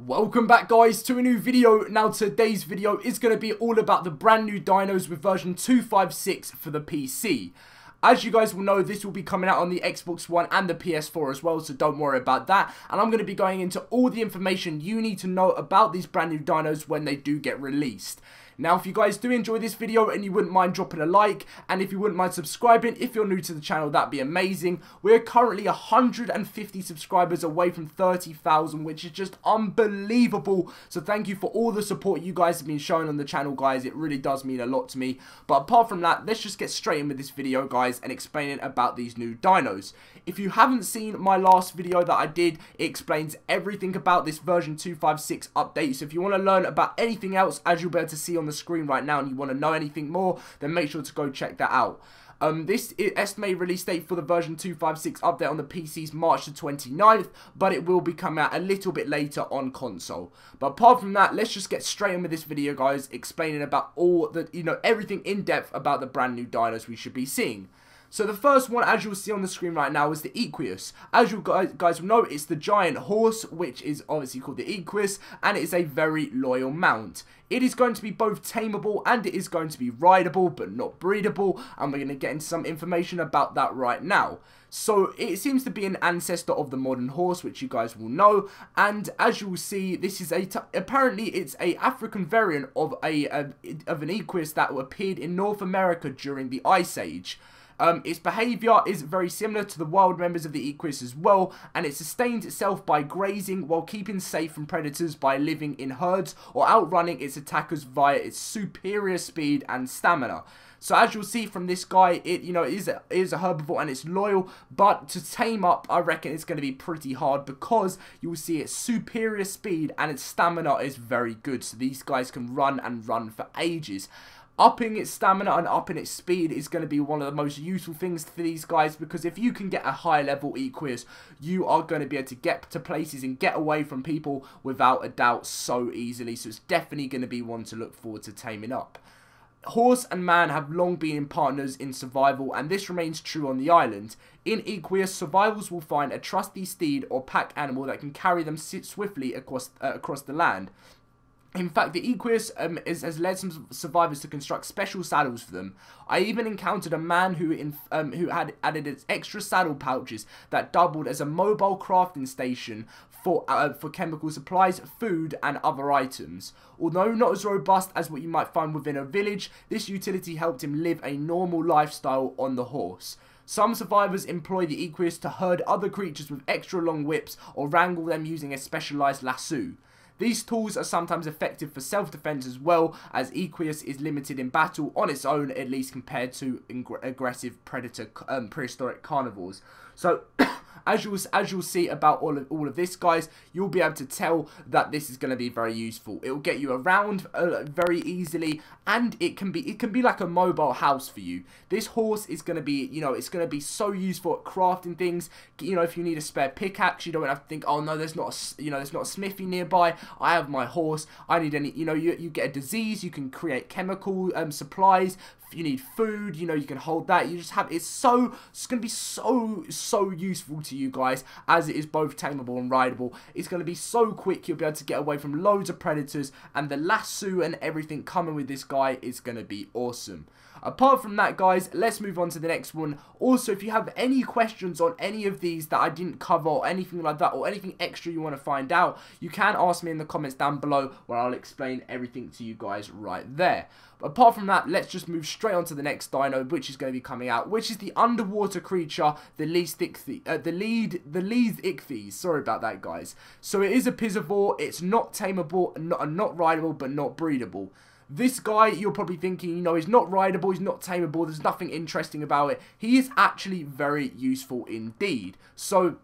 Welcome back guys to a new video. Now today's video is going to be all about the brand new dinos with version 256 for the PC. As you guys will know, this will be coming out on the Xbox One and the PS4 as well, so don't worry about that. And I'm going to be going into all the information you need to know about these brand new dinos when they do get released. Now, if you guys do enjoy this video and you wouldn't mind dropping a like, and if you wouldn't mind subscribing, if you're new to the channel, that'd be amazing. We're currently 150 subscribers away from 30,000, which is just unbelievable. So thank you for all the support you guys have been showing on the channel, guys. It really does mean a lot to me. But apart from that, let's just get straight in with this video, guys, and explaining about these new dinos. If you haven't seen my last video that I did, it explains everything about this version 256 update. So if you want to learn about anything else, as you'll be able to see on the screen right now, and you want to know anything more, then make sure to go check that out. This estimated release date for the version 256 update on the PC is March the 29th, but it will be coming out a little bit later on console. But apart from that, let's just get straight in with this video, guys, explaining about all the, everything in depth about the brand new dinos we should be seeing. So the first one, as you'll see on the screen right now, is the Equus. As you guys will know, it's the giant horse, which is obviously called the Equus, and it is a very loyal mount. It is going to be both tameable and it is going to be rideable, but not breedable, and we're going to get into some information about that right now. So it seems to be an ancestor of the modern horse, which you guys will know, and as you will see, this is apparently it's a African variant of an Equus that appeared in North America during the Ice Age. Its behaviour is very similar to the wild members of the Equus as well, and it sustains itself by grazing while keeping safe from predators by living in herds or outrunning its attackers via its superior speed and stamina. So as you'll see from this guy, it is a herbivore and it's loyal, but to tame up, I reckon it's going to be pretty hard because you will see its superior speed and its stamina is very good. So these guys can run and run for ages. Upping its stamina and upping its speed is going to be one of the most useful things for these guys, because if you can get a high level Equus, you are going to be able to get to places and get away from people without a doubt so easily. So it's definitely going to be one to look forward to taming up. Horse and man have long been partners in survival, and this remains true on the island. In Equus, survivors will find a trusty steed or pack animal that can carry them swiftly across the land. In fact, the Equus has led some survivors to construct special saddles for them. I even encountered a man who had added its extra saddle pouches that doubled as a mobile crafting station for chemical supplies, food, and other items. Although not as robust as what you might find within a village, this utility helped him live a normal lifestyle on the horse. Some survivors employ the Equus to herd other creatures with extra long whips or wrangle them using a specialised lasso. These tools are sometimes effective for self-defense as well, as Equus is limited in battle on its own, at least compared to aggressive prehistoric carnivores. So as you'll see about all of this, guys, you'll be able to tell that this is going to be very useful. It will get you around very easily, and it can be like a mobile house for you. This horse is going to be, it's going to be so useful at crafting things. If you need a spare pickaxe, you don't have to think, oh no, there's not a smithy nearby. I have my horse. I need any, you get a disease, you can create chemical supplies. If you need food, you can hold that. You just have, it's going to be so useful to you guys, as it is both tameable and rideable. It's going to be so quick, you'll be able to get away from loads of predators, and the lasso and everything coming with this guy is going to be awesome. Apart from that, guys, let's move on to the next one. Also, if you have any questions on any of these that I didn't cover or anything like that, or anything extra you want to find out, you can ask me in the comments down below, where I'll explain everything to you guys right there. But apart from that, let's just move straight on to the next dino, which is going to be coming out, which is the underwater creature, the Ichthys. Sorry about that, guys. So it is a piscivore. It's not tameable, not rideable, but not breedable. This guy, you're probably thinking, he's not rideable, he's not tameable, there's nothing interesting about it. He is actually very useful indeed. So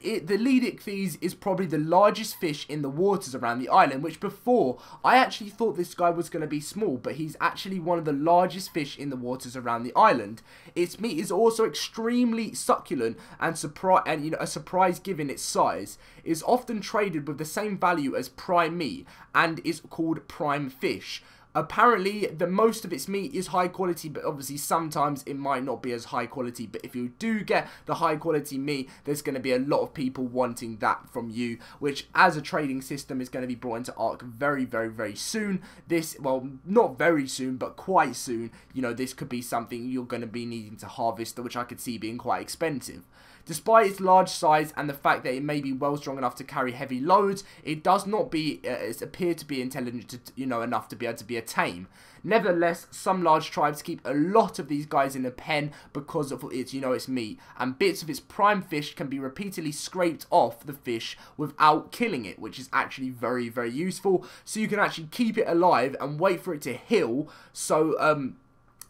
the lead Ichthys is probably the largest fish in the waters around the island, which before, I actually thought this guy was going to be small, but he's actually one of the largest fish in the waters around the island. Its meat is also extremely succulent and a surprise given its size. It is often traded with the same value as prime meat and is called prime fish. Apparently, the most of its meat is high quality, but obviously sometimes it might not be as high quality. But if you do get the high quality meat, there's going to be a lot of people wanting that from you, which as a trading system is going to be brought into ARK very, very, very soon. This, well, not very soon, but quite soon. You know, this could be something you're going to be needing to harvest, which I could see being quite expensive. Despite its large size and the fact that it may be well strong enough to carry heavy loads, it does not appear to be intelligent to, you know, enough to be able to be a tame. Nevertheless, some large tribes keep a lot of these guys in a pen because of its, you know, its meat, and bits of its prime fish can be repeatedly scraped off the fish without killing it, which is actually very, very useful. So you can actually keep it alive and wait for it to heal. So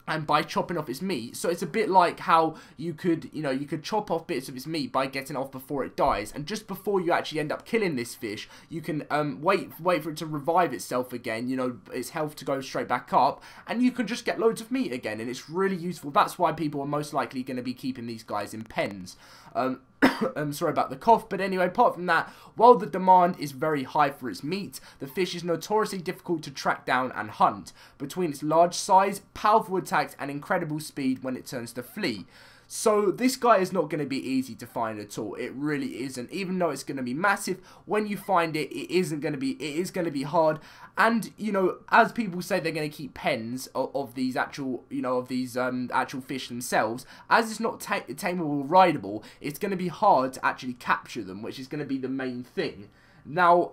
and by chopping off its meat. So it's a bit like how you could, you know, you could chop off bits of its meat by getting it off before it dies, and just before you actually end up killing this fish, you can wait for it to revive itself again, you know, its health to go straight back up, and you can just get loads of meat again, and it's really useful. That's why people are most likely going to be keeping these guys in pens. I'm sorry about the cough, but anyway, apart from that, while the demand is very high for its meat, the fish is notoriously difficult to track down and hunt, between its large size, powerful attacks, and incredible speed when it turns to flee. So this guy is not going to be easy to find at all. It really isn't. Even though it's going to be massive, when you find it, it is going to be hard. And, you know, as people say they're going to keep pens of these actual, you know, of these actual fish themselves, as it's not tameable or rideable, it's going to be hard to actually capture them, which is going to be the main thing. Now,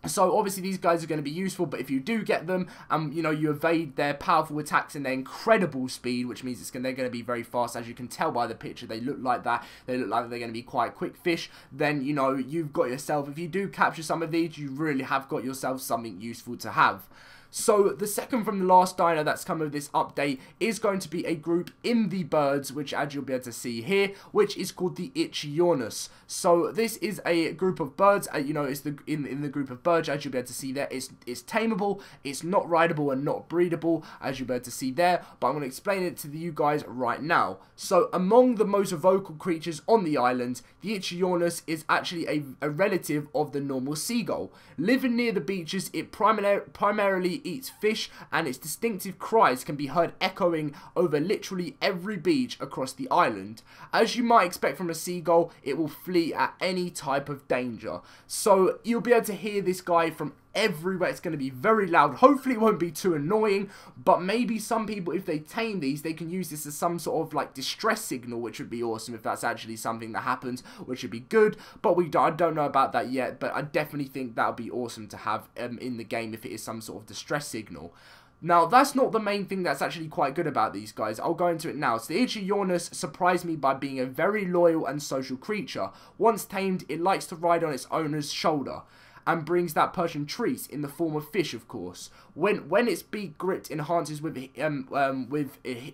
so obviously these guys are going to be useful, but if you do get them, you know, you evade their powerful attacks and their incredible speed, which means they're going to be very fast. As you can tell by the picture, they look like that. They look like they're going to be quite quick fish. Then, you know, you've got yourself, if you do capture some of these, you really have got yourself something useful to have. So the second from the last dino that's come with this update is going to be a group in the birds, which as you'll be able to see here, which is called the Iguanodon. So this is a group of birds, you know, it's in the group of birds, as you'll be able to see there. It's tameable, it's not rideable and not breedable, as you'll be able to see there, but I'm going to explain it to you guys right now. So among the most vocal creatures on the island, the Iguanodon is actually a relative of the normal seagull. Living near the beaches, it primarily eats fish, and its distinctive cries can be heard echoing over literally every beach across the island. As you might expect from a seagull, it will flee at any type of danger. So you'll be able to hear this guy from everywhere. It's going to be very loud. Hopefully it won't be too annoying, but maybe some people, if they tame these, they can use this as some sort of like distress signal, which would be awesome if that's actually something that happens, which would be good. But I don't know about that yet, but I definitely think that would be awesome to have in the game if it is some sort of distress signal. Now, that's not the main thing that's actually quite good about these guys. I'll go into it now. So, the Iguanodon surprised me by being a very loyal and social creature. Once tamed, it likes to ride on its owner's shoulder, and brings that Persian treats in the form of fish, of course. When its beak grit enhances with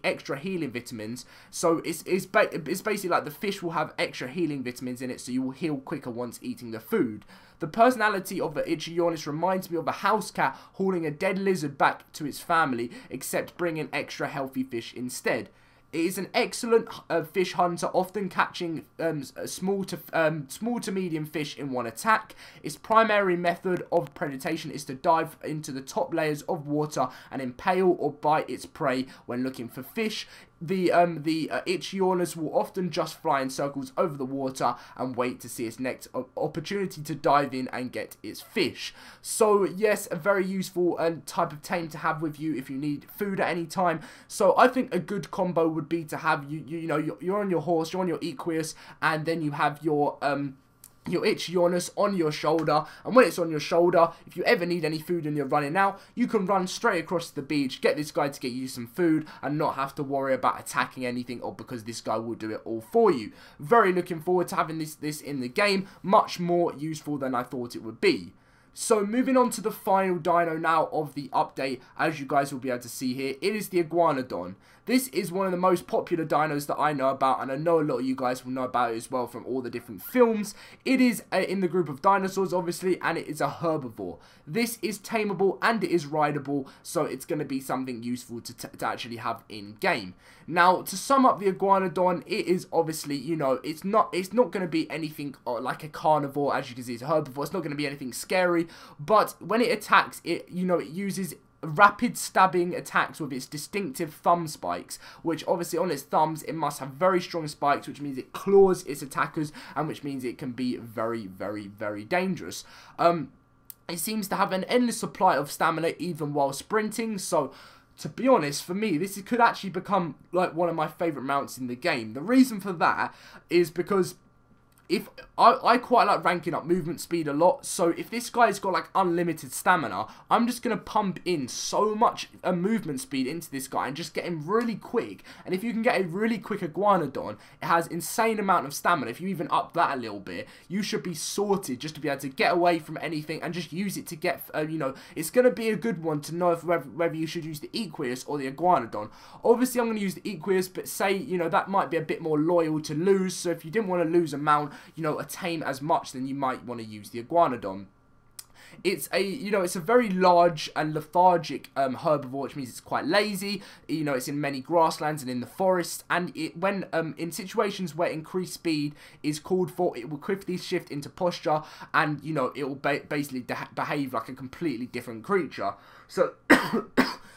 extra healing vitamins, so it's basically like the fish will have extra healing vitamins in it, so you will heal quicker once eating the food. The personality of the Iguanodon reminds me of a house cat hauling a dead lizard back to its family, except bringing extra healthy fish instead. It is an excellent fish hunter, often catching small to medium fish in one attack. Its primary method of predation is to dive into the top layers of water and impale or bite its prey when looking for fish. The Iguanodon will often just fly in circles over the water and wait to see its next opportunity to dive in and get its fish. So yes, a very useful type of tame to have with you if you need food at any time. So I think a good combo would be to have you know, you're on your horse, you're on your Equus, and then you have your Iguanodon on your shoulder, and when it's on your shoulder, if you ever need any food and you're running out, you can run straight across the beach, get this guy to get you some food, and not have to worry about attacking anything, or because this guy will do it all for you. Very looking forward to having this in the game, much more useful than I thought it would be. So moving on to the final dino now of the update, as you guys will be able to see here, it is the Iguanodon. This is one of the most popular dinos that I know about, and I know a lot of you guys will know about it as well from all the different films. It is in the group of dinosaurs, obviously, and it is a herbivore. This is tameable and it is rideable, so it's going to be something useful to actually have in-game. Now, to sum up the Iguanodon, it is obviously, you know, it's not going to be anything like a carnivore. As you can see, it's a herbivore. It's not going to be anything scary, but when it attacks, you know, it uses rapid stabbing attacks with its distinctive thumb spikes, which obviously on its thumbs it must have very strong spikes, which means it claws its attackers, and which means it can be very, very, very dangerous. It seems to have an endless supply of stamina even while sprinting, so to be honest, for me, this could actually become like one of my favourite mounts in the game. The reason for that is because if I quite like ranking up movement speed a lot, so if this guy's got like unlimited stamina, I'm just going to pump in so much movement speed into this guy and just get him really quick. And if you can get a really quick Iguanodon, it has insane amount of stamina. If you even up that a little bit, you should be sorted just to be able to get away from anything and just use it to get, you know, it's going to be a good one to know if whether you should use the Equus or the Iguanodon. Obviously, I'm going to use the Equus, but say, you know, that might be a bit more loyal to lose, so if you didn't want to lose a mount, you know, a tame as much, then you might want to use the Iguanodon. It's a, you know, it's a very large and lethargic herbivore, which means it's quite lazy. You know, it's in many grasslands and in the forest, and it, when in situations where increased speed is called for, it will quickly shift into posture, and you know, it will basically behave like a completely different creature. So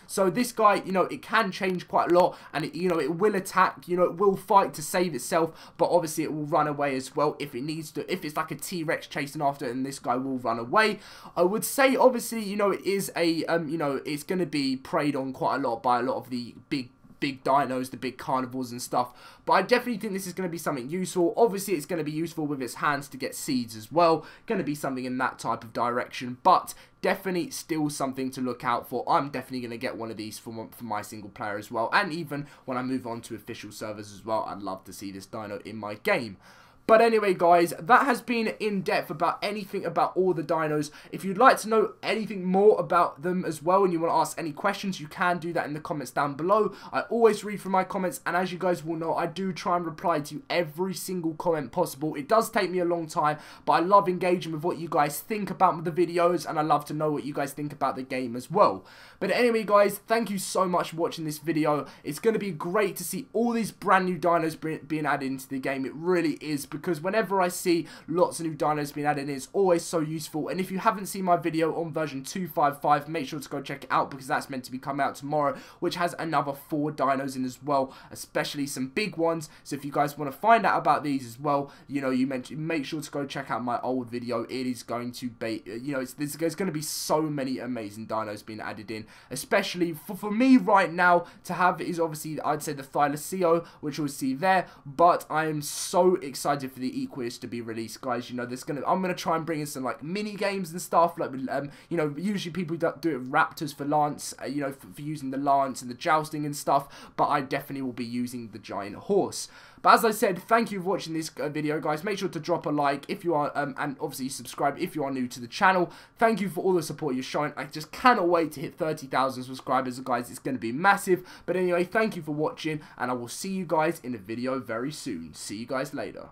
so this guy, you know, it can change quite a lot, and it, you know, it will attack, you know, it will fight to save itself, but obviously it will run away as well if it needs to. If it's like a T-Rex chasing after it, and this guy will run away. I would say, obviously, you know, it is a, you know, it's going to be preyed on quite a lot by a lot of the big dinos, the big carnivores and stuff, but I definitely think this is going to be something useful. Obviously, it's going to be useful with its hands to get seeds as well, going to be something in that type of direction, but definitely still something to look out for. I'm definitely going to get one of these for my single player as well, and even when I move on to official servers as well, I'd love to see this dino in my game. But anyway, guys, that has been in-depth about anything about all the dinos. If you'd like to know anything more about them as well, and you want to ask any questions, you can do that in the comments down below. I always read through my comments, and as you guys will know, I do try and reply to every single comment possible. It does take me a long time, but I love engaging with what you guys think about the videos, and I love to know what you guys think about the game as well. But anyway, guys, thank you so much for watching this video. It's going to be great to see all these brand new dinos being added into the game. It really is, because whenever I see lots of new dinos being added in, it's always so useful. And if you haven't seen my video on version 255, make sure to go check it out, because that's meant to be coming out tomorrow, which has another 4 dinos in as well, especially some big ones. So if you guys want to find out about these as well, you know, make sure to go check out my old video. It is going to be, you know, there's going to be so many amazing dinos being added in, especially for me right now to have is obviously, I'd say the Thylaceo, which we'll see there, but I am so excited for the Equus to be released, guys. You know, I'm gonna try and bring in some like mini games and stuff, like you know, usually people do it with raptors for lance, you know, for using the lance and the jousting and stuff, but I definitely will be using the giant horse. But as I said, thank you for watching this video, guys. Make sure to drop a like if you are, and obviously subscribe if you are new to the channel. Thank you for all the support you're showing. I just cannot wait to hit 30,000 subscribers, guys. It's going to be massive. But anyway, thank you for watching, and I will see you guys in a video very soon. See you guys later.